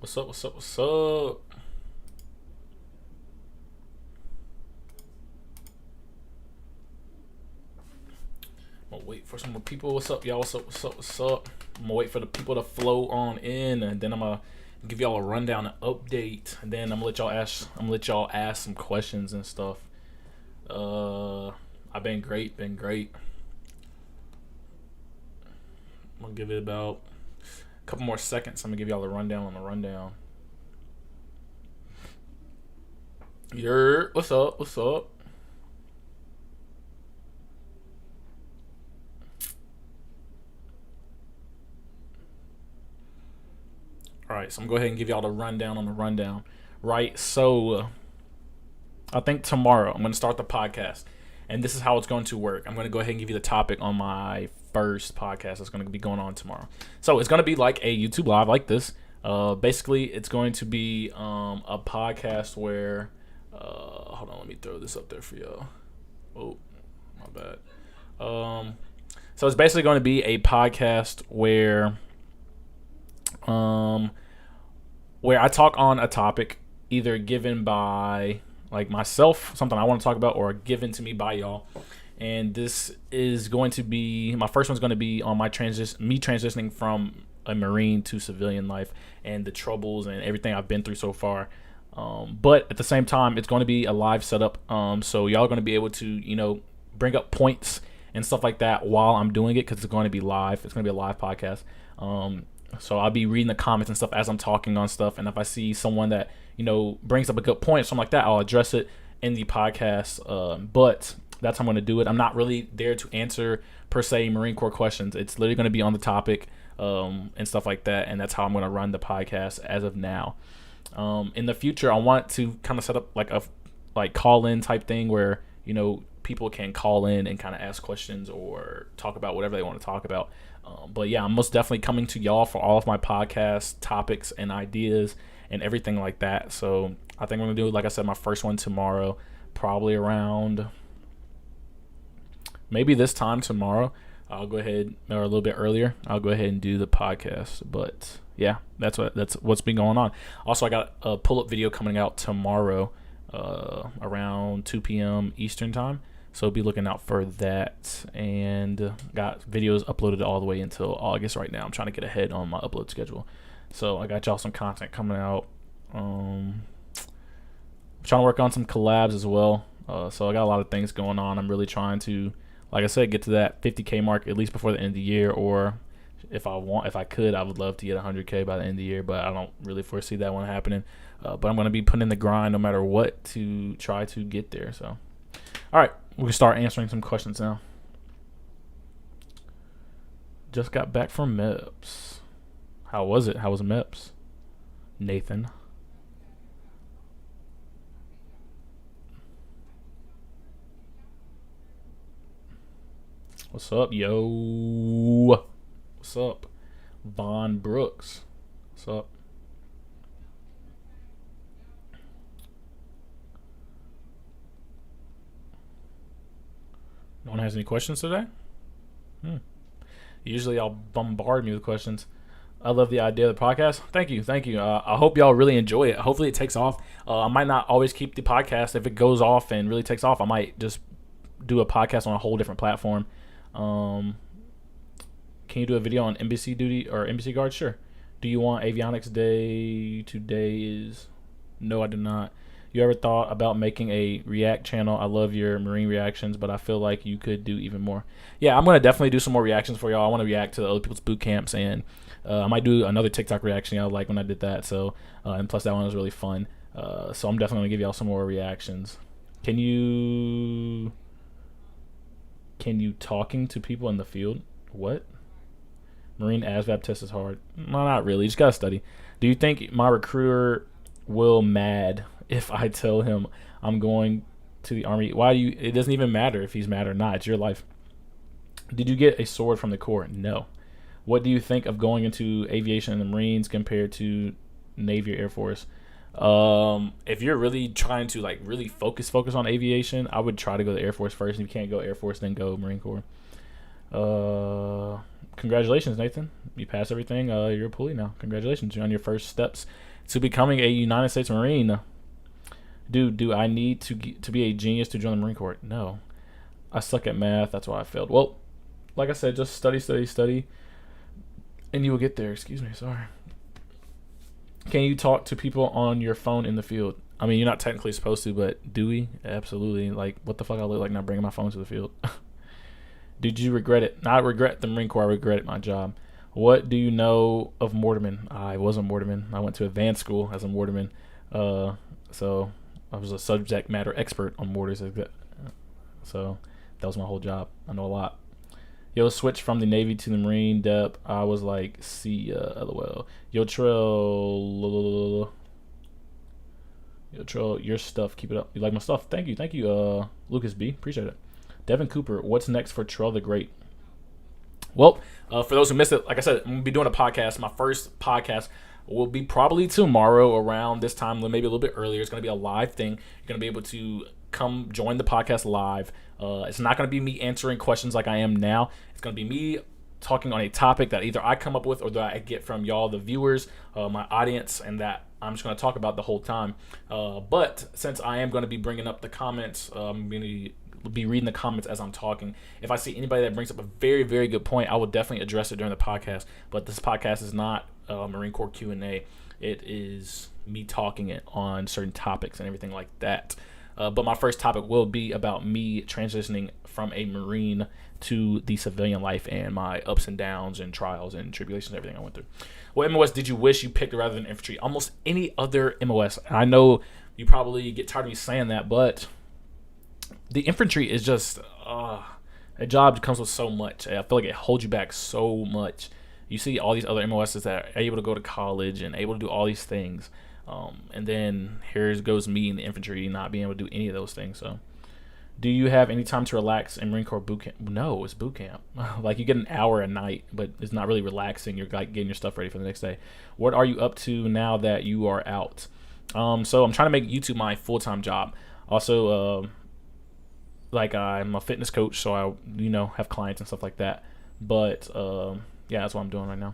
What's up? What's up? What's up? I'm gonna wait for some more people. What's up, y'all? What's up? What's up? What's up? I'm gonna wait for the people to flow on in, and then I'm gonna give y'all a rundown, an update, and then I'm gonna let y'all ask. I'm gonna let y'all ask some questions and stuff. I've been great. Been great. I'm gonna give it about a couple more seconds. I'm gonna give y'all a rundown on the rundown. What's up? What's up? All right, so I'm gonna go ahead and give y'all the rundown on the rundown. Right, so I think tomorrow I'm gonna start the podcast, and this is how it's going to work. I'm gonna go ahead and give you the topic on my first podcast that's gonna be going on tomorrow. So it's gonna be like a YouTube live, like this. Basically, it's going to be a podcast where, hold on, let me throw this up there for y'all. Oh, my bad. So it's basically going to be a podcast um, where I talk on a topic either given by like myself, something I want to talk about, or given to me by y'all. And this is going to be my first one's going to be on me transitioning from a Marine to civilian life and the troubles and everything I've been through so far. But at the same time, it's going to be a live setup. So y'all are going to be able to, bring up points and stuff like that while I'm doing it because it's going to be live. It's going to be a live podcast. So I'll be reading the comments and stuff as I'm talking on stuff. And if I see someone that, brings up a good point or something like that, I'll address it in the podcast. But that's how I'm going to do it. I'm not really there to answer, per se, Marine Corps questions. It's literally going to be on the topic and stuff like that. And that's how I'm going to run the podcast as of now. In the future, I want to kind of set up like a call-in type thing where, people can call in and kind of ask questions or talk about whatever they want to talk about. But yeah, I'm most definitely coming to y'all for all of my podcast topics and ideas and everything like that. So I think I'm going to do, like I said, my first one tomorrow, probably around maybe this time tomorrow. I'll go ahead, or a little bit earlier, I'll go ahead and do the podcast. But yeah, that's what's been going on. Also, I got a pull-up video coming out tomorrow around 2 p.m. Eastern time. So be looking out for that. And got videos uploaded all the way until August right now. I'm trying to get ahead on my upload schedule. So I got y'all some content coming out. I'm trying to work on some collabs as well. So I got a lot of things going on. I'm really trying to, like I said, get to that 50K mark at least before the end of the year. Or if I could, I would love to get 100K by the end of the year. But I don't really foresee that one happening. But I'm going to be putting in the grind no matter what to try to get there. So, all right. We can start answering some questions now. Just got back from MEPS. How was it? How was MEPS? Nathan. What's up, yo? What's up? Von Brooks. What's up? No one has any questions today? Usually I'll bombard me with questions. I love the idea of the podcast. Thank you. Thank you. I hope y'all really enjoy it. Hopefully it takes off. I might not always keep the podcast. If it goes off and really takes off, I might just do a podcast on a whole different platform. Can you do a video on embassy duty or embassy guard? Sure. Do you want avionics day? Today is... No, I do not. You ever thought about making a react channel? I love your Marine reactions, but I feel like you could do even more. Yeah, I'm going to definitely do some more reactions for y'all. I want to react to the other people's boot camps, and I might do another TikTok reaction. Y'all like when I did that. So, and plus that one was really fun. So I'm definitely going to give y'all some more reactions. Can you talking to people in the field? What? Marine ASVAB test is hard. No, not really. You just got to study. Do you think my recruiter will mad if I tell him I'm going to the Army? It doesn't even matter if he's mad or not. It's your life. Did you get a sword from the Corps? No. What do you think of going into aviation and the Marines compared to Navy or Air Force? If you're really trying to really focus on aviation, I would try to go to Air Force first. If you can't go Air Force, then go Marine Corps. congratulations, Nathan. You passed everything. You're a pulley now. Congratulations. You're on your first steps to becoming a United States Marine. Dude, do I need to be a genius to join the Marine Corps? No. I suck at math. That's why I failed. Well, like I said, just study, study, study, and you will get there. Excuse me. Sorry. Can you talk to people on your phone in the field? I mean, you're not technically supposed to, but do we? Absolutely. Like, what the fuck I look like not bringing my phone to the field? Did you regret it? Not regret the Marine Corps. I regret my job. What do you know of Mortarman? I was a Mortarman. I went to advanced school as a Mortarman. So I was a subject matter expert on mortars. So that was my whole job. I know a lot. Yo, switch from the Navy to the Marine Dep. I was like, see ya, lol. Yo, Trell. Yo, Trell, your stuff. Keep it up. You like my stuff? Thank you, Lucas B. Appreciate it. Devin Cooper, what's next for Trell the Great? Well, for those who missed it, like I said, I'm going to be doing a podcast. My first podcast will be probably tomorrow around this time, maybe a little bit earlier. It's going to be a live thing. You're going to be able to come join the podcast live. It's not going to be me answering questions like I am now. It's going to be me talking on a topic that either I come up with or that I get from y'all, the viewers, my audience, and that I'm just going to talk about the whole time. But since I am going to be bringing up the comments, I'm going to be reading the comments as I'm talking. If I see anybody that brings up a very, very good point, I will definitely address it during the podcast. But this podcast is not Marine Corps Q&A. It is me talking it on certain topics and everything like that. But my first topic will be about me transitioning from a Marine to the civilian life and my ups and downs and trials and tribulations and everything I went through. What MOS did you wish you picked rather than infantry? Almost any other MOS. I know you probably get tired of me saying that, but the infantry is just a job that comes with so much. I feel like it holds you back so much. You see all these other MOSs that are able to go to college and able to do all these things. And then here goes me in the infantry not being able to do any of those things. So, do you have any time to relax in Marine Corps boot camp? No, it's boot camp. Like, you get an hour a night, but it's not really relaxing. You're like getting your stuff ready for the next day. What are you up to now that you are out? So I'm trying to make YouTube my full-time job. Also, like, I'm a fitness coach, so I have clients and stuff like that. But yeah, that's what I'm doing right now.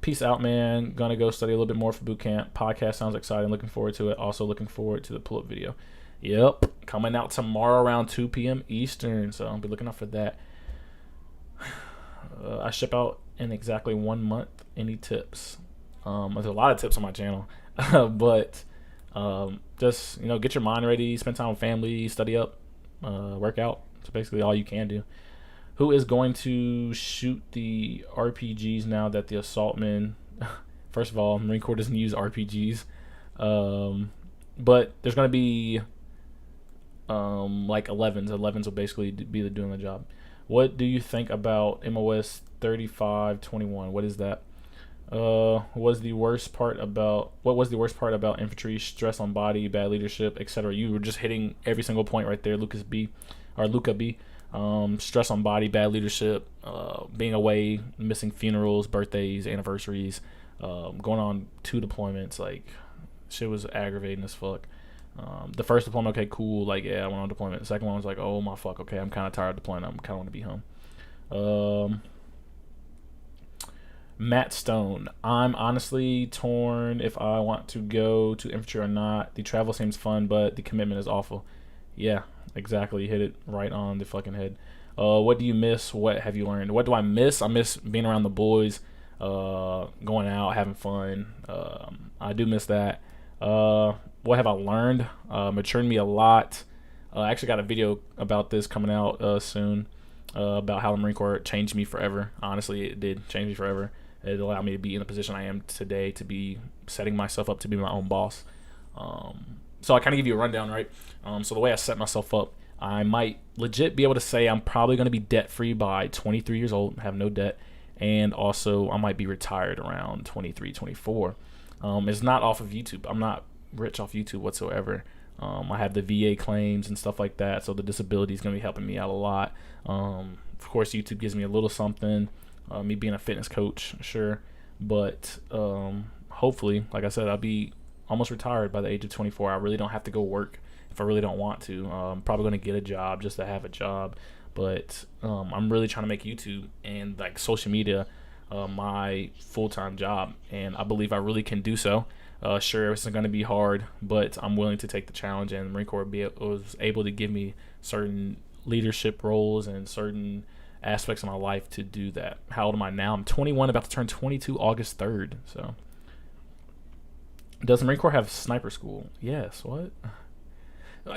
Peace out, man. Gonna go study a little bit more for boot camp. Podcast sounds exciting. Looking forward to it. Also looking forward to the pull-up video. Yep. Coming out tomorrow around 2 p.m. Eastern. So I'll be looking out for that. I ship out in exactly 1 month. Any tips? There's a lot of tips on my channel. But just, get your mind ready. Spend time with family. Study up. Work out. It's basically all you can do. Who is going to shoot the RPGs now that the assaultmen... First of all, Marine Corps doesn't use RPGs. But there's going to be like 11s. 11s will basically be doing the job. What do you think about MOS 3521? What is that? What was the worst part about infantry? Stress on body, bad leadership, etc. You were just hitting every single point right there, Luca B. Stress on body, bad leadership, being away, missing funerals, birthdays, anniversaries, going on 2 deployments. Like, shit was aggravating as fuck. The first deployment, okay, cool. Like, yeah, I went on deployment. The second one was like, oh my fuck, okay, I'm kind of tired of deploying. I'm kind of want to be home. Matt Stone, I'm honestly torn if I want to go to infantry or not. The travel seems fun, but the commitment is awful. Yeah, exactly. You hit it right on the fucking head. What do you miss? What have you learned? What do I miss? I miss being around the boys, going out, having fun. I do miss that. What have I learned? Matured me a lot. I actually got a video about this coming out soon, about how the Marine Corps changed me forever. Honestly, it did change me forever. It allowed me to be in the position I am today, to be setting myself up to be my own boss. So I kind of give you a rundown, right? So the way I set myself up, I might legit be able to say I'm probably going to be debt-free by 23 years old, have no debt, and also I might be retired around 23, 24. It's not off of YouTube. I'm not rich off YouTube whatsoever. I have the VA claims and stuff like that, so the disability is going to be helping me out a lot. Of course, YouTube gives me a little something. Me being a fitness coach, sure, but hopefully, like I said, I'll be almost retired by the age of 24. I really don't have to go work if I really don't want to. I'm probably going to get a job just to have a job, but I'm really trying to make YouTube and like social media my full-time job, and I believe I really can do so. Sure, it's going to be hard, but I'm willing to take the challenge, and the Marine Corps was able to give me certain leadership roles and certain aspects of my life to do that. How old am I now? I'm 21, about to turn 22 August 3rd. So, does the Marine Corps have sniper school? Yes. What?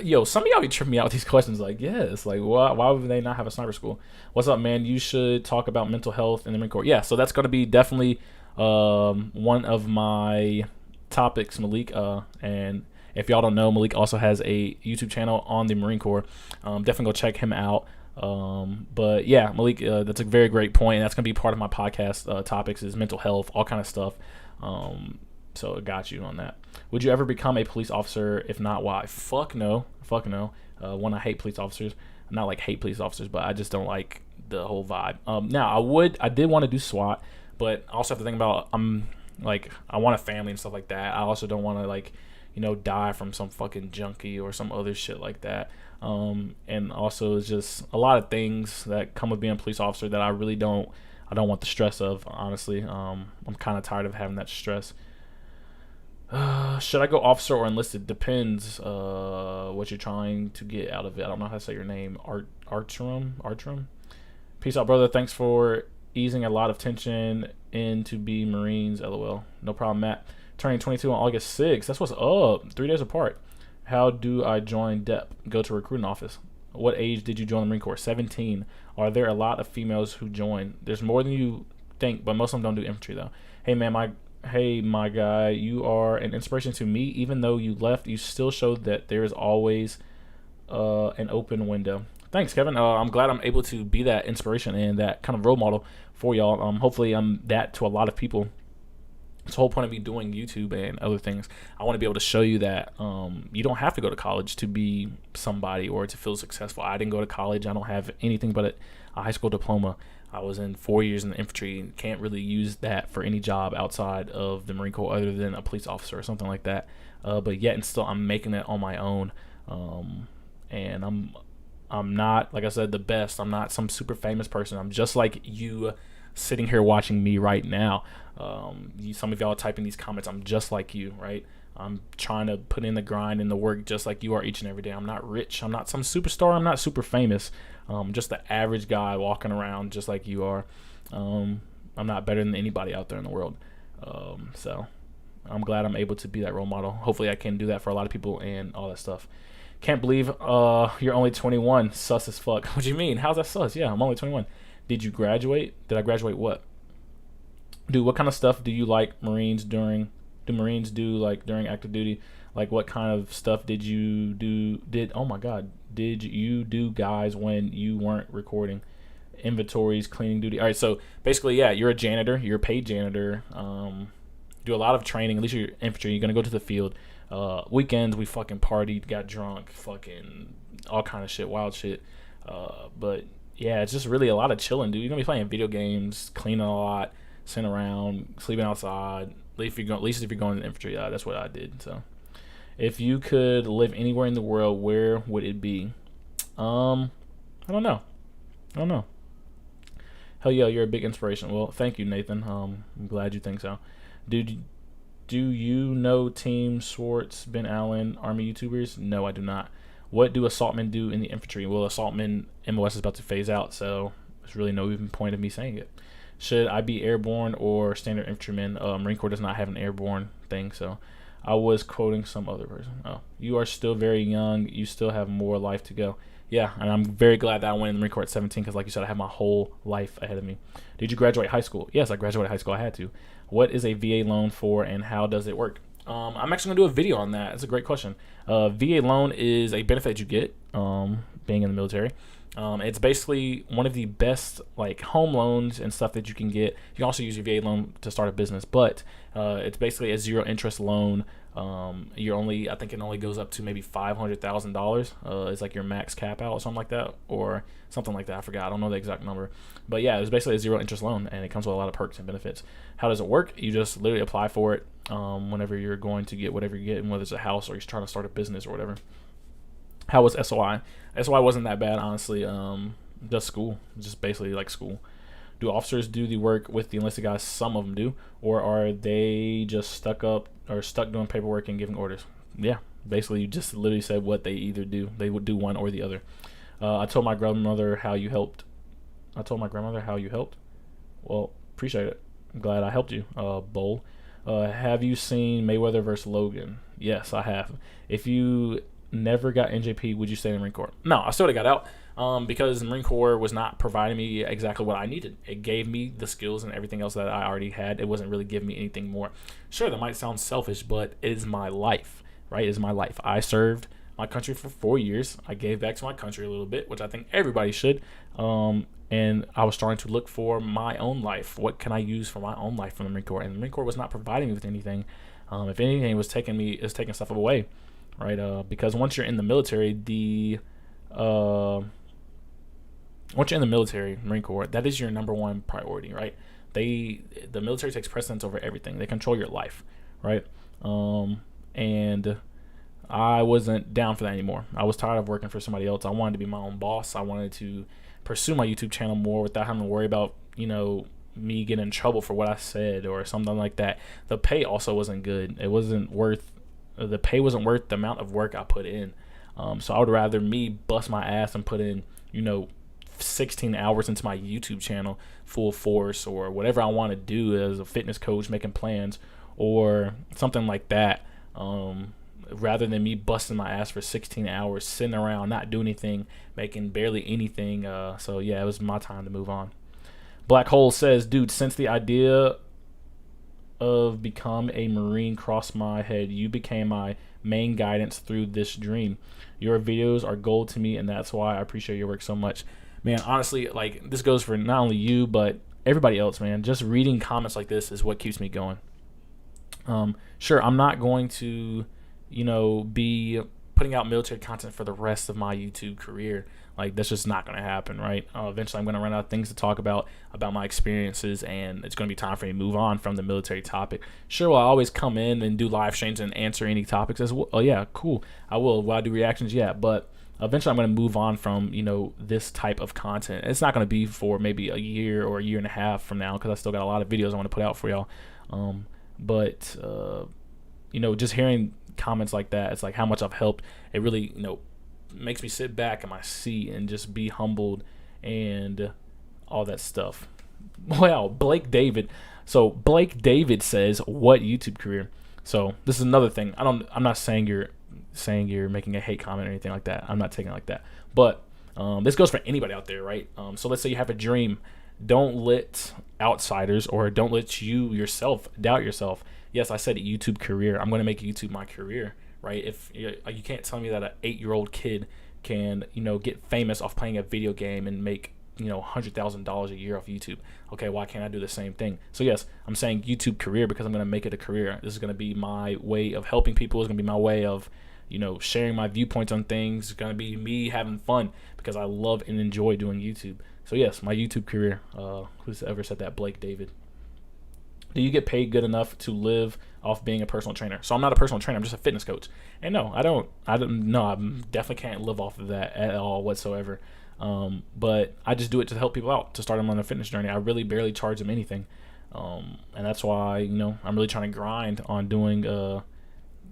Yo, some of y'all be tripping me out with these questions. Like, yes, like why would they not have a sniper school? What's up, man? You should talk about mental health in the Marine Corps. Yeah, so that's going to be definitely one of my topics, Malik. And if y'all don't know, Malik also has a YouTube channel on the Marine Corps. Definitely go check him out. But yeah, Malik, that's a very great point, and that's gonna be part of my podcast topics is mental health, all kind of stuff. So I got you on that. Would you ever become a police officer? If not, why? Fuck no. One, I hate police officers. Not like hate police officers, but I just don't like the whole vibe. Now I did want to do SWAT, but I also have to think about I want a family and stuff like that. I also don't want to die from some fucking junkie or some other shit like that. And also it's just a lot of things that come with being a police officer that I don't want the stress of, honestly. I'm kind of tired of having that stress. Should I go officer or enlisted? Depends what you're trying to get out of it. I don't know how to say your name. Artrum. Peace out, brother. Thanks for easing a lot of tension into be Marines. LOL. No problem, Matt. Turning 22 on August 6th. That's what's up. 3 days apart. How do I join DEP? Go to recruiting office. What age did you join the Marine Corps? 17. Are there a lot of females who join? There's more than you think, but most of them don't do infantry though. Hey my guy, you are an inspiration to me. Even though you left, you still showed that there is always an open window. Thanks, Kevin. I'm glad I'm able to be that inspiration and that kind of role model for y'all. Hopefully I'm that to a lot of people. It's the whole point of me doing YouTube and other things. I want to be able to show you that you don't have to go to college to be somebody or to feel successful. I didn't go to college. I don't have anything but a high school diploma. I was in 4 years in the infantry and can't really use that for any job outside of the Marine Corps other than a police officer or something like that. But yet and still I'm making it on my own. And I'm not, like I said, the best. I'm not some super famous person. I'm just like you sitting here watching me right now. Some of y'all are typing these comments. I'm just like you, right? I'm trying to put in the grind and the work just like you are each and every day. I'm not rich. I'm not some superstar. I'm not super famous. Just the average guy walking around just like you are. I'm not better than anybody out there in the world. So I'm glad I'm able to be that role model. Hopefully I can do that for a lot of people and all that stuff. Can't believe you're only 21. Sus as fuck. What do you mean? How's that sus? Yeah, I'm only 21. Did you graduate? Did I graduate what? Dude, what kind of stuff do you like Marines during? Do Marines do like during active duty? Like what kind of stuff did you do? Oh my God, did you do, guys, when you weren't recording? Inventories, cleaning duty. All right, so basically, yeah, you're a janitor. You're a paid janitor. Do a lot of training. At least you're infantry. You're gonna go to the field. Weekends we fucking partied, got drunk, fucking all kind of shit, wild shit. But yeah, it's just really a lot of chilling, dude. You're gonna be playing video games, cleaning a lot, sitting around, sleeping outside. At least if you're going to the infantry, that's what I did. So, if you could live anywhere in the world, where would it be? I don't know. Hell yeah, you're a big inspiration. Well, thank you, Nathan. I'm glad you think so. Do you know Team Swartz, Ben Allen, Army YouTubers? No, I do not. What do assaultmen do in the infantry? Well, assaultmen MOS is about to phase out, so there's really no even point of me saying it. Should I be airborne or standard infantryman? Marine Corps does not have an airborne thing, so I was quoting some other person. Oh, you are still very young. You still have more life to go. Yeah, and I'm very glad that I went in the Marine Corps at 17 because, like you said, I have my whole life ahead of me. Did you graduate high school? Yes, I graduated high school. I had to. What is a VA loan for, and how does it work? I'm actually going to do a video on that. It's a great question. VA loan is a benefit you get being in the military. It's basically one of the best like home loans and stuff that you can get. You can also use your VA loan to start a business, but it's basically a zero interest loan. I think it only goes up to maybe $500,000. It's like your max cap out or something like that, or something like that. I forgot. I don't know the exact number, but yeah, it's basically a zero interest loan, and it comes with a lot of perks and benefits. How does it work? You just literally apply for it whenever you're going to get whatever you get, and whether it's a house or you're trying to start a business or whatever. How was SOI? SOI wasn't that bad, honestly. just school, just basically like school. Do officers do the work with the enlisted guys? Some of them do, or are they just stuck doing paperwork and giving orders? Yeah, basically, you just literally said what they either do. They would do one or the other. I told my grandmother how you helped. I told my grandmother how you helped. Well, appreciate it. I'm glad I helped you, Bowl. Have you seen Mayweather versus Logan? Yes, I have. If you never got NJP, would you stay in the Marine Corps? No, I still would have got out because the Marine Corps was not providing me exactly what I needed. It gave me the skills and everything else that I already had. It wasn't really giving me anything more. Sure, that might sound selfish, but it is my life, right? It is my life. I served my country for 4 years. I gave back to my country a little bit, which I think everybody should. And I was starting to look for my own life. What can I use for my own life from the Marine Corps? And the Marine Corps was not providing me with anything. If anything, it was taking stuff away, right? Because once you're in the military, Marine Corps, that is your number one priority, right? The military takes precedence over everything. They control your life, right? And I wasn't down for that anymore. I was tired of working for somebody else. I wanted to be my own boss. I wanted to pursue my YouTube channel more without having to worry about, me getting in trouble for what I said or something like that. The pay also wasn't good. The pay wasn't worth the amount of work I put in. So I would rather me bust my ass and put in, 16 hours into my YouTube channel full force or whatever I want to do as a fitness coach, making plans or something like that. Rather than me busting my ass for 16 hours, sitting around, not doing anything, making barely anything. So yeah, it was my time to move on. Black Hole says, dude, since the idea of become a Marine crossed my head, you became my main guidance through this dream. Your videos are gold to me, and that's why I appreciate your work so much. Man, honestly, like, this goes for not only you, but everybody else, man. Just reading comments like this is what keeps me going. Sure, I'm not going to be putting out military content for the rest of my YouTube career. Like, that's just not going to happen, right? Eventually, I'm going to run out of things to talk about my experiences, and it's going to be time for me to move on from the military topic. Sure, will I always come in and do live streams and answer any topics as well? Oh, yeah, cool. I will. Will I do reactions? Yeah, but eventually I'm going to move on from, this type of content. It's not going to be for maybe a year or a year and a half from now because I still got a lot of videos I want to put out for y'all. But just hearing comments like that, it's like how much I've helped. It really, makes me sit back in my seat and just be humbled and all that stuff. Wow, Blake David. So Blake David says, "What YouTube career?" So this is another thing. I'm not saying you're making a hate comment or anything like that. I'm not taking it like that. But this goes for anybody out there, right? So let's say you have a dream. Don't let outsiders or don't let you yourself doubt yourself. Yes, I said YouTube career. I'm going to make YouTube my career, right? If you can't tell me that an 8-year-old kid can, get famous off playing a video game and make, $100,000 a year off YouTube. Okay, why can't I do the same thing? So yes, I'm saying YouTube career because I'm going to make it a career. This is going to be my way of helping people. It's going to be my way of, sharing my viewpoints on things. It's going to be me having fun because I love and enjoy doing YouTube. So yes, my YouTube career. Who's ever said that? Blake David. Do you get paid good enough to live off being a personal trainer? So I'm not a personal trainer. I'm just a fitness coach. And no, I don't. No, I definitely can't live off of that at all whatsoever. But I just do it to help people out, to start them on their fitness journey. I really barely charge them anything. And that's why, I'm really trying to grind on doing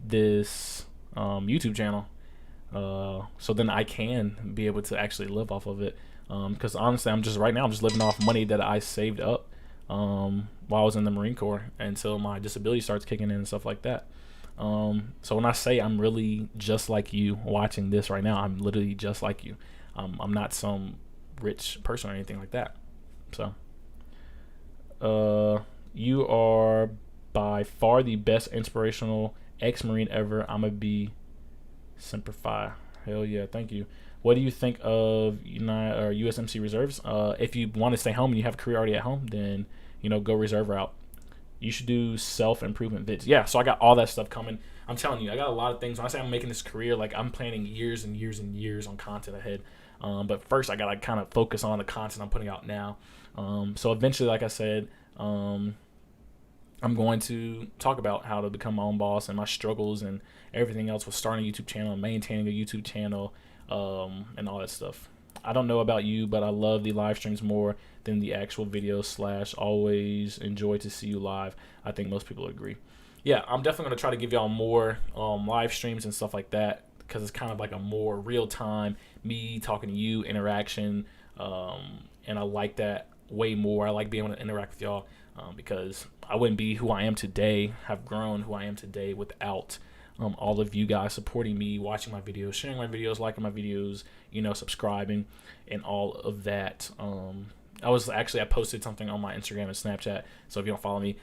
this YouTube channel. So then I can be able to actually live off of it. Because honestly, I'm just living off money that I saved up while I was in the Marine Corps until my disability starts kicking in and stuff like that. So when I say I'm really just like you watching this right now, I'm literally just like you. I'm not some rich person or anything like that. So you are by far the best inspirational ex-Marine ever. I'ma be Semper Fi. Hell yeah, thank you. What do you think of USMC reserves? If you want to stay home and you have a career already at home, then go reserve route. You should do self-improvement vids. Yeah, so I got all that stuff coming. I'm telling you, I got a lot of things. When I say I'm making this career, like, I'm planning years and years and years on content ahead. But first, I got to kind of focus on the content I'm putting out now. So eventually, like I said, I'm going to talk about how to become my own boss and my struggles and everything else with starting a YouTube channel, maintaining a YouTube channel, and all that stuff. I don't know about you, but I love the live streams more than the actual videos. Slash, always enjoy to see you live. I think most people agree. Yeah, I'm definitely gonna try to give y'all more live streams and stuff like that because it's kind of like a more real time me talking to you interaction, and I like that way more. I like being able to interact with y'all because I wouldn't be who I am today, have grown who I am today without all of you guys supporting me, watching my videos, sharing my videos, liking my videos, subscribing, and all of that. I posted something on my Instagram and Snapchat. So if you don't follow me,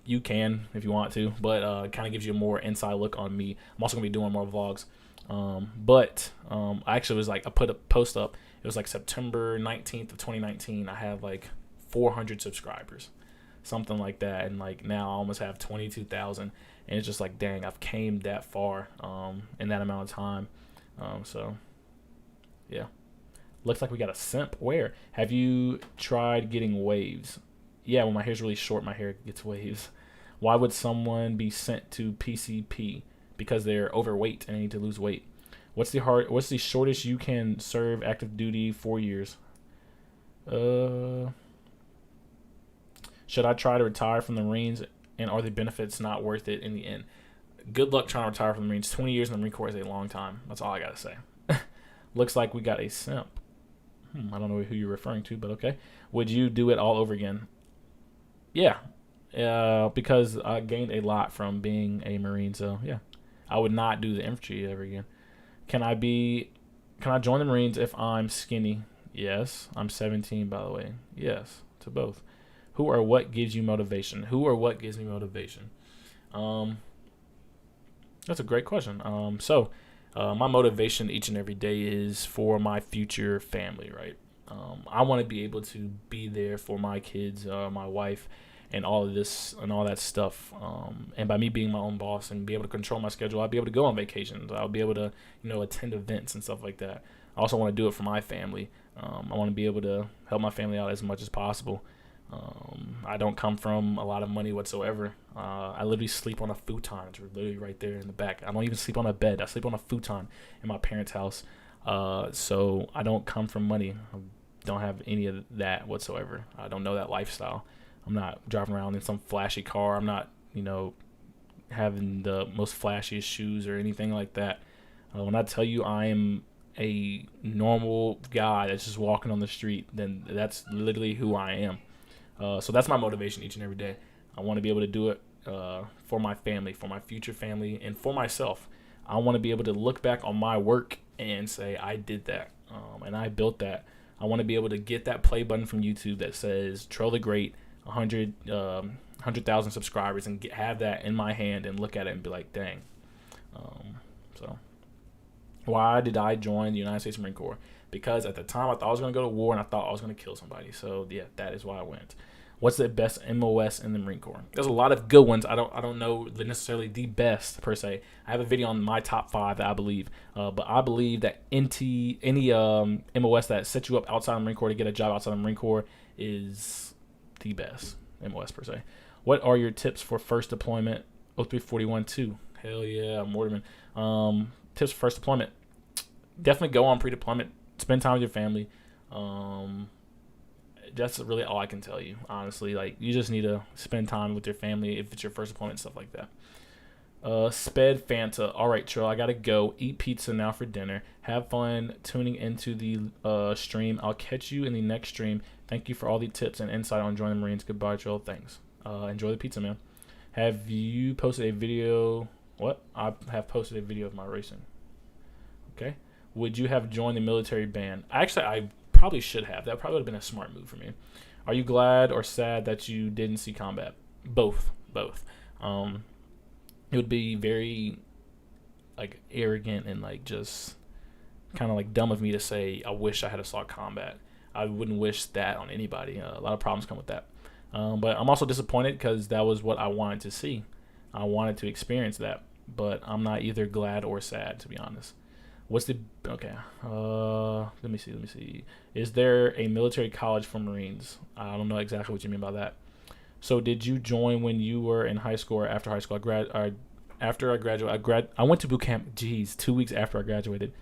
you can if you want to, but it kind of gives you a more inside look on me. I'm also gonna be doing more vlogs. I actually I put a post up. It was like September 19th of 2019. I had like 400 subscribers, something like that, and like now I almost have 22,000. And it's just like, dang, I've came that far in that amount of time. So yeah. Looks like we got a simp. Where? Have you tried getting waves? Yeah, when my hair's really short, my hair gets waves. Why would someone be sent to PCP? Because they're overweight and need to lose weight. What's the shortest you can serve active duty? 4 years. Should I try to retire from the Marines, and are the benefits not worth it in the end? Good luck trying to retire from the Marines. 20 years in the Marine Corps is a long time. That's all I gotta say. Looks like we got a simp. I don't know who you're referring to, but okay. Would you do it all over again? Yeah. Because I gained a lot from being a Marine, so yeah. I would not do the infantry ever again. Can I join the Marines if I'm skinny? Yes. I'm 17, by the way. Yes, to both. Who or what gives you motivation? Who or what gives me motivation? That's a great question. My motivation each and every day is for my future family, right? I want to be able to be there for my kids, my wife, and all of this and all that stuff. And by me being my own boss and be able to control my schedule, I'll be able to go on vacations. I'll be able to, attend events and stuff like that. I also want to do it for my family. I want to be able to help my family out as much as possible. I don't come from a lot of money whatsoever. I literally sleep on a futon. It's literally right there in the back. I don't even sleep on a bed. I sleep on a futon in my parents' house. So I don't come from money. I don't have any of that whatsoever. I don't know that lifestyle. I'm not driving around in some flashy car. I'm not, having the most flashiest shoes or anything like that. When I tell you I am a normal guy that's just walking on the street, then that's literally who I am. So that's my motivation each and every day. I want to be able to do it for my family, for my future family, and for myself. I want to be able to look back on my work and say, I did that, and I built that. I want to be able to get that play button from YouTube that says Trell the Great, 100,000 subscribers, and have that in my hand and look at it and be like, dang. So why did I join the United States Marine Corps? Because at the time I thought I was going to go to war and I thought I was going to kill somebody. So yeah, that is why I went. What's the best MOS in the Marine Corps? There's a lot of good ones. I don't know necessarily the best per se. I have a video on my top 5 that I believe, but I believe that any MOS that sets you up outside the Marine Corps to get a job outside the Marine Corps is the best MOS per se. What are your tips for first deployment? 0341-2. Hell yeah, Mortimer. Tips for first deployment. Definitely go on pre-deployment. Spend time with your family. That's really all I can tell you, honestly. Like, you just need to spend time with your family if it's your first deployment, stuff like that. Sped Fanta. All right, Trell, I gotta go eat pizza now for dinner. Have fun tuning into the stream. I'll catch you in the next stream. Thank you for all the tips and insight on joining the Marines. Goodbye, Trell. Thanks. Enjoy the pizza, man. Have you posted a video? What? I have posted a video of my racing. Okay. Would you have joined the military band? Actually, I probably should have. That probably would have been a smart move for me. Are you glad or sad that you didn't see combat? Both. It would be very like arrogant and like just kind of like dumb of me to say I wish I had saw combat. I wouldn't wish that on anybody. A lot of problems come with that. But I'm also disappointed because that was what I wanted to see. I wanted to experience that, but I'm not either glad or sad, to be honest. What's the okay? Let me see. Is there a military college for Marines? I don't know exactly what you mean by that. So, did you join when you were in high school or after high school? After I graduated, I went to boot camp. 2 weeks after I graduated.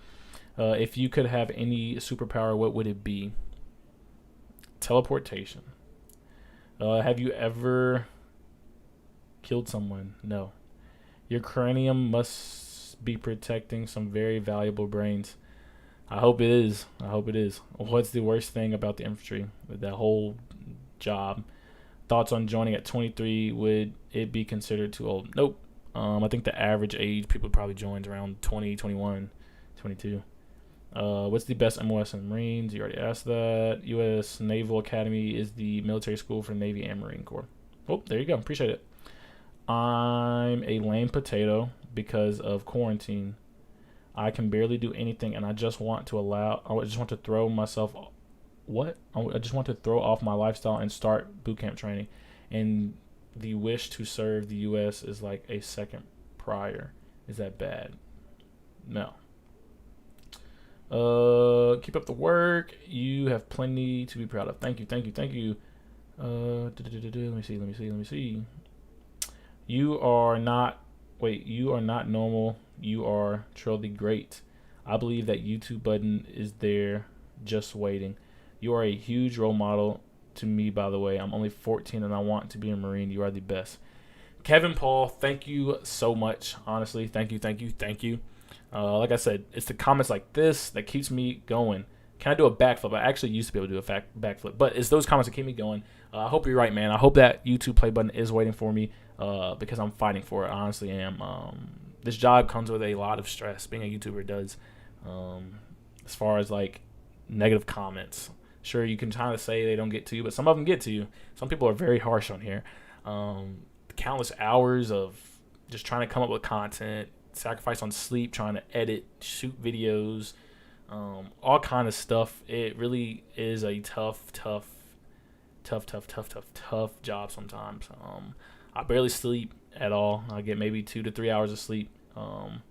If you could have any superpower, what would it be? Teleportation. Have you ever killed someone? No. Your cranium must be protecting some very valuable brains. I hope it is. I hope it is. What's the worst thing about the infantry? That whole job. Thoughts on joining at 23? Would it be considered too old? Nope. I think the average age people probably joins around 20, 21, 22. What's the best MOS in Marines? You already asked that. U.S. Naval Academy is the military school for Navy and Marine Corps. Oh, there you go. Appreciate it. I'm a lame potato because of quarantine. I can barely do anything, and I just want to throw myself. What? I just want to throw off my lifestyle and start boot camp training. And the wish to serve the U.S. is like a second prior. Is that bad? No. Keep up the work. You have plenty to be proud of. Thank you, thank you, thank you. Let me see. You are not normal. You are Trell the Great. I believe that YouTube button is there just waiting. You are a huge role model to me, by the way. I'm only 14 and I want to be a Marine. You are the best. Kevin Paul, thank you so much. Honestly, thank you, thank you, thank you. Like I said, it's the comments like this that keeps me going. Can I do a backflip? I actually used to be able to do a backflip, but it's those comments that keep me going. I hope you're right, man. I hope that YouTube play button is waiting for me because I'm fighting for it. I honestly am. This job comes with a lot of stress. Being a YouTuber does. As far as like negative comments, sure, you can kind of say they don't get to you, but some of them get to you. Some people are very harsh on here. Countless hours of just trying to come up with content, sacrifice on sleep, trying to edit, shoot videos, all kind of stuff. It really is a tough job sometimes. I barely sleep at all. I get maybe 2 to 3 hours of sleep, and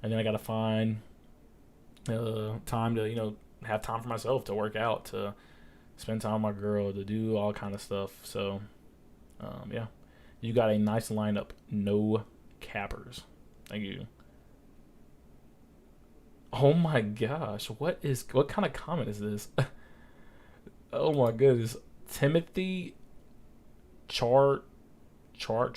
then I gotta find time to have time for myself, to work out, to spend time with my girl, to do all kind of stuff. So yeah, you got a nice lineup. No cappers. Thank you. Oh my gosh, what kind of comment is this? Oh my goodness. Timothy Chart, I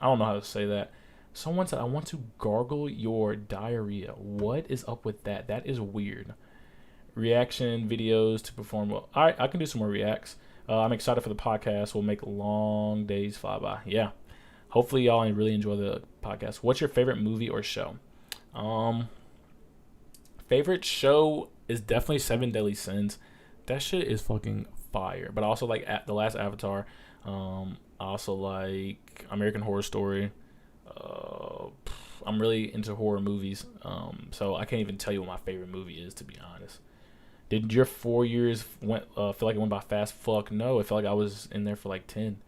don't know how to say that. Someone said, I want to gargle your diarrhea. What is up with that? That is weird. Reaction videos to perform well. All right, I can do some more reacts. I'm excited for the podcast. We'll make long days fly by. Yeah. Hopefully y'all really enjoy the podcast. What's your favorite movie or show? Favorite show is definitely Seven Deadly Sins. That shit is fucking fire. But I also like The Last Avatar. I also like American Horror Story. I'm really into horror movies. So I can't even tell you what my favorite movie is, to be honest. Did your 4 years feel like it went by fast? Fuck no. It felt like I was in there for like 10.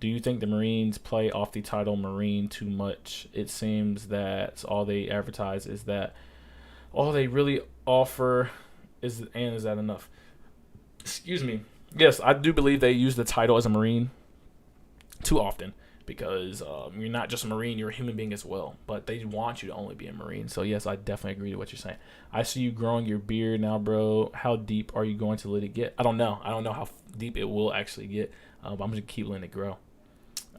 Do you think the Marines play off the title Marine too much? It seems that all they advertise is that all they really offer is that enough? Excuse me. Yes, I do believe they use the title as a Marine too often because you're not just a Marine, you're a human being as well. But they want you to only be a Marine. So yes, I definitely agree to what you're saying. I see you growing your beard now, bro. How deep are you going to let it get? I don't know. I don't know how deep it will actually get. But I'm going to keep letting it grow.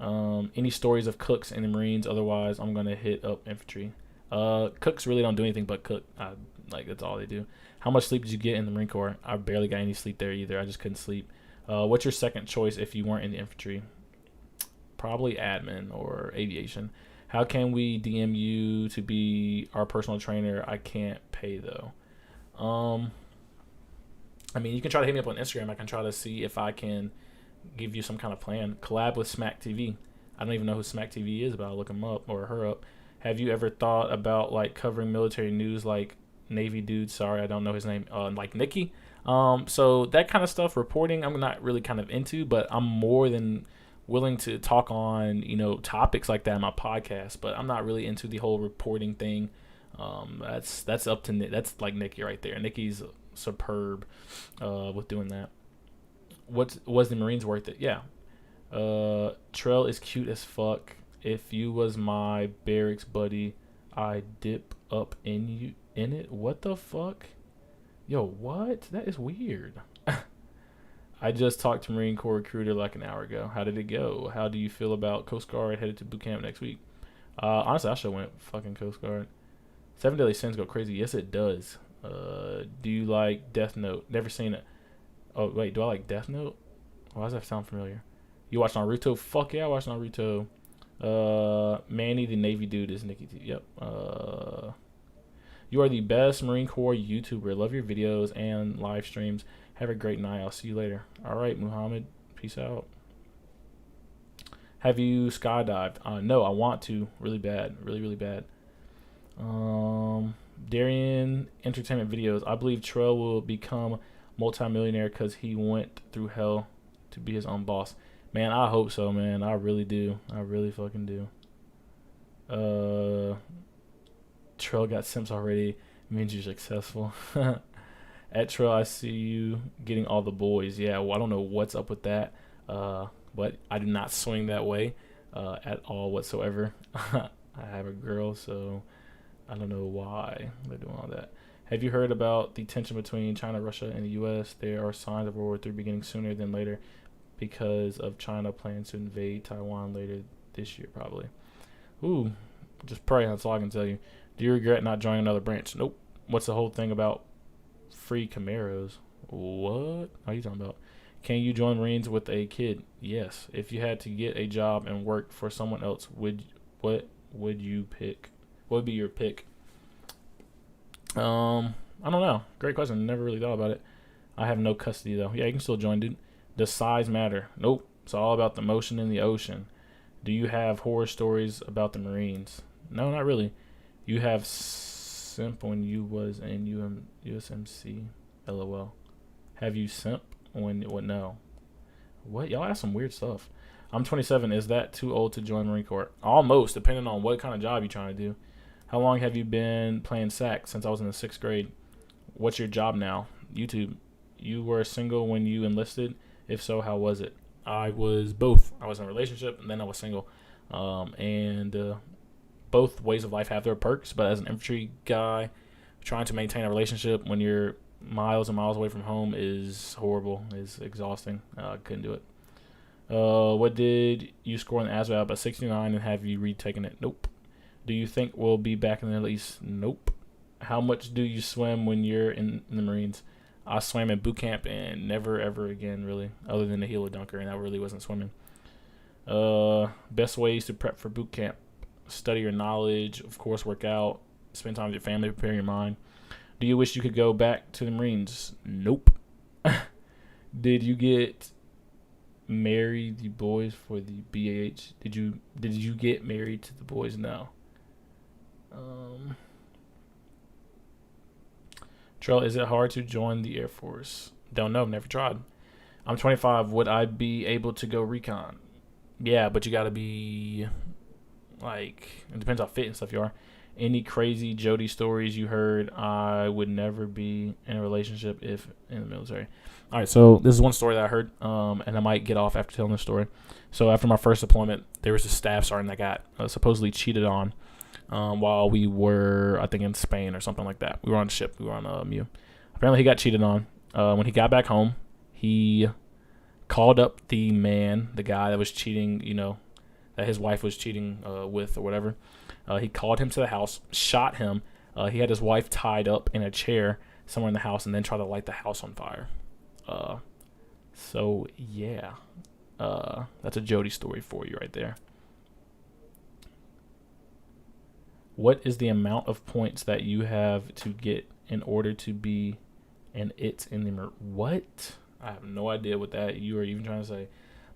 Any stories of cooks in the Marines? Otherwise, I'm going to hit up infantry. Cooks really don't do anything but cook. That's all they do. How much sleep did you get in the Marine Corps? I barely got any sleep there either. I just couldn't sleep. What's your second choice if you weren't in the infantry? Probably admin or aviation. How can we DM you to be our personal trainer? I can't pay though. I mean, you can try to hit me up on Instagram. I can try to see if I can give you some kind of plan. Collab with Smack TV. I don't even know who Smack TV is, but I'll look him up or her up. Have you ever thought about like covering military news like Navy dude? Sorry, I don't know his name. Like Nikki. So that kind of stuff, reporting, I'm not really kind of into, but I'm more than willing to talk on, topics like that in my podcast, but I'm not really into the whole reporting thing. That's up to that's like Nikki right there. Nikki's superb with doing that. Was the Marines worth it? Yeah. Trell is cute as fuck. If you was my barracks buddy, I dip up in it. What the fuck? Yo, what? That is weird. I just talked to Marine Corps recruiter like an hour ago. How did it go? How do you feel about Coast Guard headed to boot camp next week? Honestly, I should have went fucking Coast Guard. Seven Deadly Sins go crazy. Yes, it does. Do you like Death Note? Never seen it. Oh wait, do I like Death Note? Why does that sound familiar? You watch Naruto? Fuck yeah, I watch Naruto. Manny the Navy dude is Nikki T. Yep. You are the best Marine Corps YouTuber. Love your videos and live streams. Have a great night. I'll see you later. All right, Muhammad. Peace out. Have you skydived? No, I want to really bad, really bad. Darian Entertainment Videos. I believe Trell will become multimillionaire because he went through hell to be his own boss. Man, I hope so, man. I really do. I really fucking do. Trell got simps already. Means you're successful. At Trell, I see you getting all the boys. Yeah, well, I don't know what's up with that. But I do not swing that way at all whatsoever. I have a girl, so I don't know why they're doing all that. Have you heard about the tension between China, Russia, and the U.S.? There are signs of World War III beginning sooner than later because of China plans to invade Taiwan later this year, probably. Ooh, just pray. That's all I can tell you. Do you regret not joining another branch? Nope. What's the whole thing about free Camaros? What are you talking about? Can you join Marines with a kid? Yes. If you had to get a job and work for someone else, what would you pick? What would be your pick? I don't know. Great question. Never really thought about it. I have no custody though. Yeah, you can still join, dude. Does size matter? Nope. It's all about the motion in the ocean. Do you have horror stories about the Marines? No, not really. You have simp when you was in USMC. LOL. Have you simp when what? No. What? Y'all ask some weird stuff. I'm 27. Is that too old to join Marine Corps? Almost, depending on what kind of job you're trying to do. How long have you been playing sax? Since I was in the 6th grade. What's your job now? YouTube. You were single when you enlisted? If so, how was it? I was both. I was in a relationship and then I was single. Both ways of life have their perks, but as an infantry guy, trying to maintain a relationship when you're miles and miles away from home is horrible, is exhausting. Couldn't do it. What did you score in the ASVAB? A 69, and have you retaken it? Nope. Do you think we'll be back in the Middle East? Nope. How much do you swim when you're in the Marines? I swam at boot camp and never ever again, really, other than the helo dunker, and that really wasn't swimming. Best ways to prep for boot camp: study your knowledge, of course, work out, spend time with your family, prepare your mind. Do you wish you could go back to the Marines? Nope. Did you get married the boys for the BAH? Did you get married to the boys? No. Trell, is it hard to join the Air Force? Don't know. Never tried. I'm 25. Would I be able to go recon? Yeah, but you got to be like, it depends how fit and stuff you are. Any crazy Jody stories you heard? I would never be in a relationship if in the military. All right, so this is one story that I heard, and I might get off after telling this story. So after my first deployment, there was a staff sergeant that got supposedly cheated on while we were, I think, in Spain or something like that. We were on a ship. We were on Mew. Apparently, he got cheated on. When he got back home, he called up the man, the guy that was cheating, that his wife was cheating with or whatever. He called him to the house, shot him. He had his wife tied up in a chair somewhere in the house and then tried to light the house on fire. So, yeah. That's a Jody story for you right there. What is the amount of points that you have to get in order to be an it in the what? I have no idea what that you are even trying to say.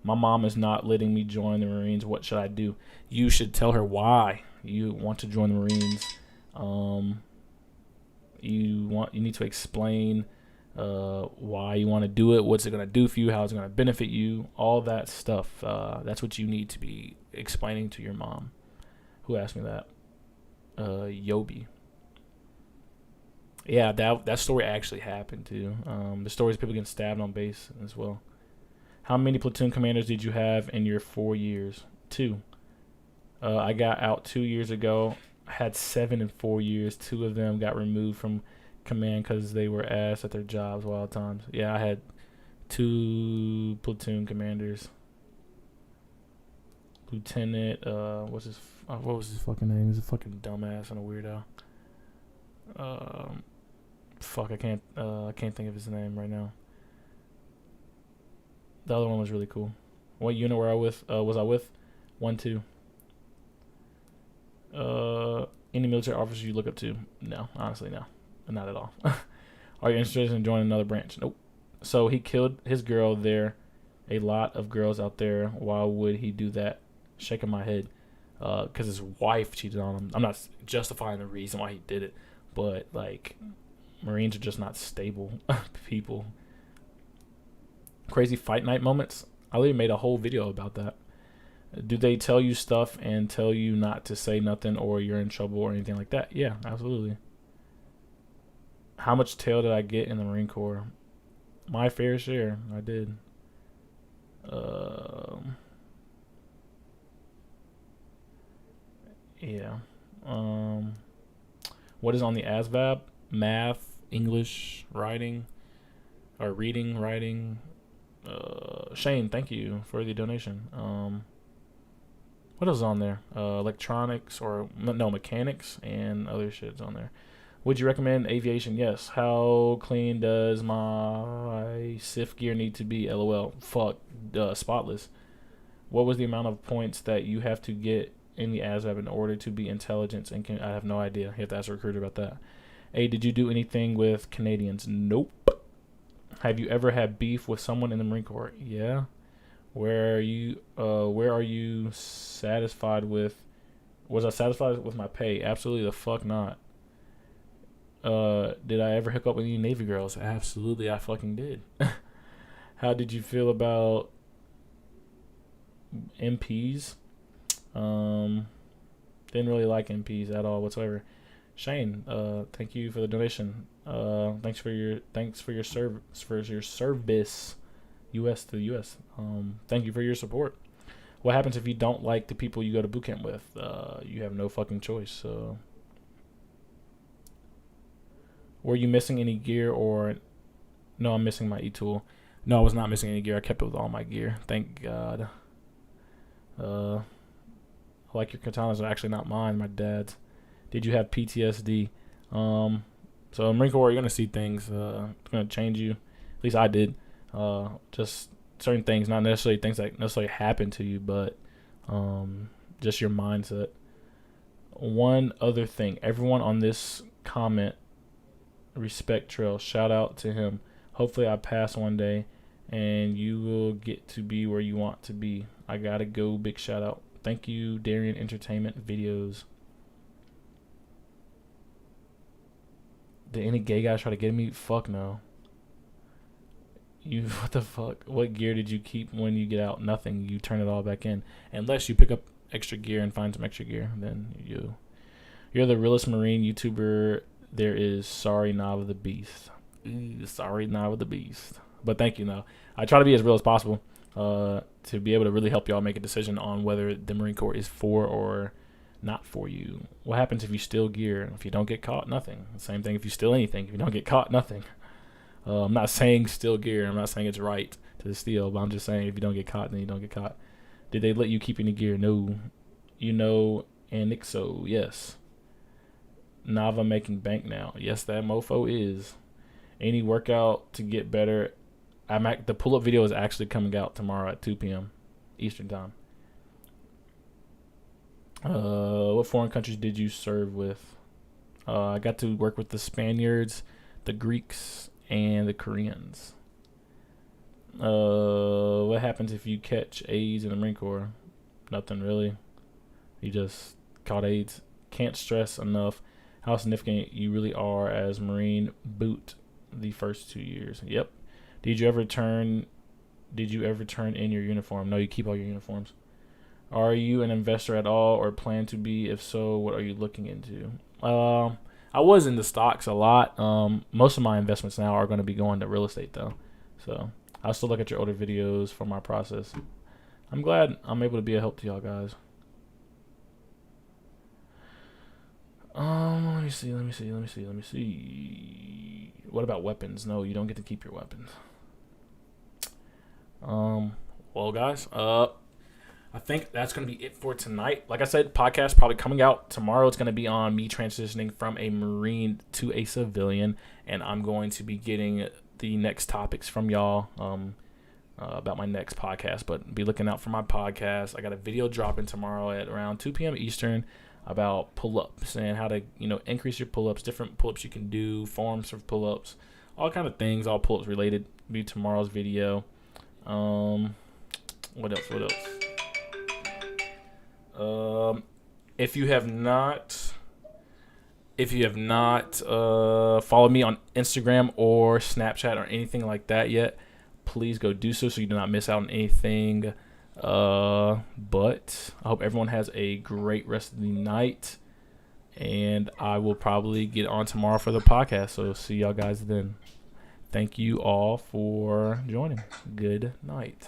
My mom is not letting me join the Marines. What should I do? You should tell her why you want to join the Marines. You need to explain why you want to do it. What's it going to do for you? How it's going to benefit you? All that stuff. That's what you need to be explaining to your mom. Who asked me that? Yobi. Yeah, that story actually happened too. The stories of people getting stabbed on base as well. How many platoon commanders did you have in your 4 years? 2. I got out 2 years ago. I had 7 in 4 years. 2 of them got removed from command because they were ass at their jobs wild times. Yeah, I had 2 platoon commanders. Lieutenant, what was his fucking name? He's a fucking dumbass and a weirdo. Fuck, I can't think of his name right now. The other one was really cool. What unit were I with? Was I with? 1-2. Any military officers you look up to? No, honestly, no, not at all. Are you interested in joining another branch? Nope. So he killed his girl there. A lot of girls out there. Why would he do that? Shaking my head. Because his wife cheated on him. I'm not justifying the reason why he did it, but like, Marines are just not stable people. Crazy fight night moments. I literally made a whole video about that. Do they tell you stuff and tell you not to say nothing or you're in trouble or anything like that? Yeah, absolutely. How much tail did I get in the Marine Corps? My fair share. I did. Yeah. What is on the ASVAB? Math, English, writing, or reading, writing. Shane, thank you for the donation. What else is on there? Electronics or no, mechanics and other shit's on there. Would you recommend aviation? Yes. How clean does my SIF gear need to be? LOL. Fuck. Spotless. What was the amount of points that you have to get in the ASVAB in order to be intelligence? And I have no idea. You have to ask a recruiter about that. Hey, did you do anything with Canadians? Nope. Have you ever had beef with someone in the Marine Corps? Yeah. Where are you satisfied with? Was I satisfied with my pay? Absolutely the fuck not. Did I ever hook up with any Navy girls? Absolutely, I fucking did. How did you feel about MPs? Didn't really like MPs at all whatsoever. Shane, thank you for the donation. Thanks for your service. U.S. to the U.S. Thank you for your support. What happens if you don't like the people you go to boot camp with? You have no fucking choice. Were you missing any gear or... No, I'm missing my E-tool. No, I was not missing any gear. I kept it with all my gear. Thank God. I like your katanas are actually not mine, my dad's. Did you have PTSD? So in Marine Corps, you're going to see things. It's going to change you. At least I did. Just certain things, not necessarily things that necessarily happen to you, but just your mindset. One other thing, everyone on this comment, respect Trell. Shout out to him. Hopefully I pass one day and you will get to be where you want to be. I gotta go. Big shout out. Thank you, Darian Entertainment Videos. Did any gay guys try to get me? Fuck no. What the fuck? What gear did you keep when you get out? Nothing. You turn it all back in. Unless you pick up extra gear and find some extra gear, then you're the realest Marine YouTuber there is. Sorry, Nava the Beast. Sorry, Nava the Beast. But thank you, though. I try to be as real as possible to be able to really help y'all make a decision on whether the Marine Corps is for or not for you. What happens if you steal gear? If you don't get caught, nothing. Same thing if you steal anything. If you don't get caught, nothing. I'm not saying steal gear. I'm not saying it's right to steal, but I'm just saying if you don't get caught, then you don't get caught. Did they let you keep any gear? No. You know, Anixo, yes. Nava making bank now. Yes, that mofo is. Any workout to get better? The pull-up video is actually coming out tomorrow at 2 p.m. Eastern time. What foreign countries did you serve with? I got to work with the Spaniards, the Greeks, and the Koreans. What happens if you catch AIDS in the Marine Corps? Nothing really. You just caught AIDS. Can't stress enough how significant you really are as Marine boot the first 2 years. Yep. Did you ever turn in your uniform? No, you keep all your uniforms. Are you an investor at all or plan to be? If so, what are you looking into? I was in the stocks a lot. Most of my investments now are going to be going to real estate though. So I'll still look at your older videos for my process. I'm glad I'm able to be a help to y'all guys. Let me see. What about weapons? No, you don't get to keep your weapons. Well, guys, I think that's going to be it for tonight. Like I said, podcast probably coming out tomorrow. It's going to be on me transitioning from a Marine to a civilian, and I'm going to be getting the next topics from y'all about my next podcast. But be looking out for my podcast. I got a video dropping tomorrow at around 2 p.m. Eastern about pull-ups and how to increase your pull-ups, different pull-ups you can do, forms of pull-ups, all kind of things, all pull-ups related. Be tomorrow's video. What else? If you have not followed me on Instagram or Snapchat or anything like that yet, please go do so you do not miss out on anything. But I hope everyone has a great rest of the night, and I will probably get on tomorrow for the podcast. So see y'all guys then. Thank you all for joining. Good night.